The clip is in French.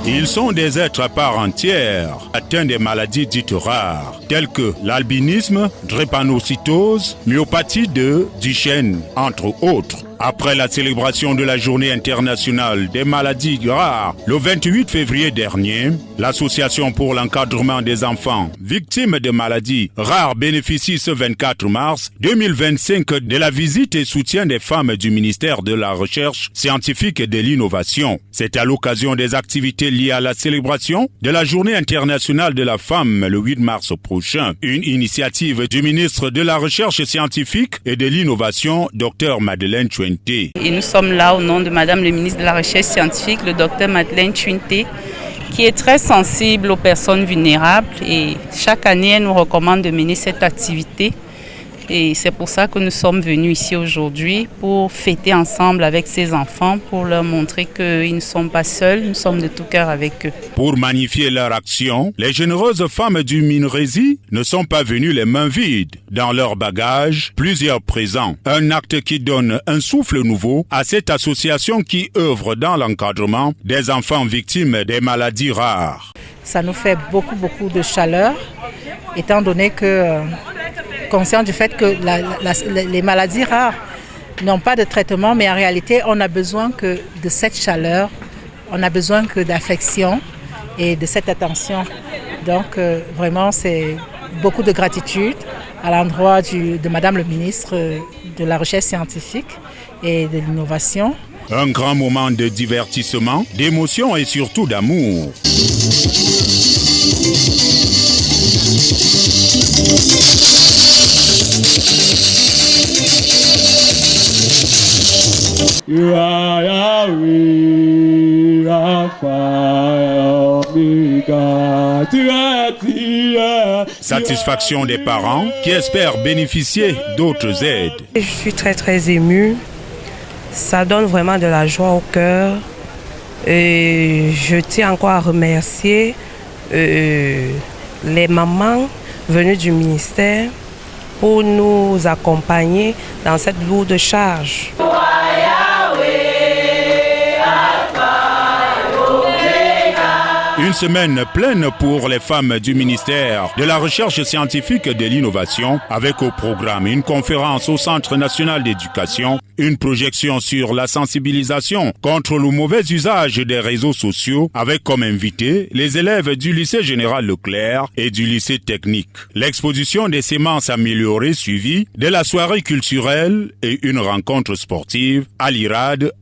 Ils sont des êtres à part entière, atteints des maladies dites rares, telles que l'albinisme, drépanocytose, myopathie de Duchenne, entre autres. Après la célébration de la Journée internationale des maladies rares, le 28 février dernier, l'Association pour l'encadrement des enfants victimes de maladies rares bénéficie ce 24 mars 2025 de la visite et soutien des femmes du ministère de la Recherche scientifique et de l'Innovation. C'est à l'occasion des activités liées à la célébration de la Journée internationale de la femme le 8 mars prochain. Une initiative du ministre de la Recherche scientifique et de l'Innovation, Dr Madeleine Tchouenté. Et nous sommes là au nom de Madame le ministre de la Recherche scientifique, le Dr Madeleine Tchouenté, qui est très sensible aux personnes vulnérables et chaque année elle nous recommande de mener cette activité. Et c'est pour ça que nous sommes venus ici aujourd'hui pour fêter ensemble avec ces enfants, pour leur montrer qu'ils ne sont pas seuls, nous sommes de tout cœur avec eux. Pour magnifier leur action, les généreuses femmes du Minrési ne sont pas venues les mains vides. Dans leur bagage, plusieurs présents. Un acte qui donne un souffle nouveau à cette association qui œuvre dans l'encadrement des enfants victimes des maladies rares. Ça nous fait beaucoup de chaleur, étant donné que... conscient du fait que les maladies rares n'ont pas de traitement, mais en réalité, on a besoin que de cette chaleur, on a besoin que d'affection et de cette attention. Donc, vraiment, c'est beaucoup de gratitude à l'endroit de Madame le ministre de la Recherche scientifique et de l'Innovation. Un grand moment de divertissement, d'émotion et surtout d'amour. Satisfaction des parents qui espèrent bénéficier d'autres aides. Je suis très émue. Ça donne vraiment de la joie au cœur. Et je tiens encore à remercier les mamans venues du ministère pour nous accompagner dans cette lourde charge. Une semaine pleine pour les femmes du ministère de la Recherche scientifique et de l'Innovation, avec au programme une conférence au Centre national d'éducation, une projection sur la sensibilisation contre le mauvais usage des réseaux sociaux, avec comme invités les élèves du lycée général Leclerc et du lycée technique. L'exposition des sémences améliorées suivie de la soirée culturelle et une rencontre sportive à l'IRAD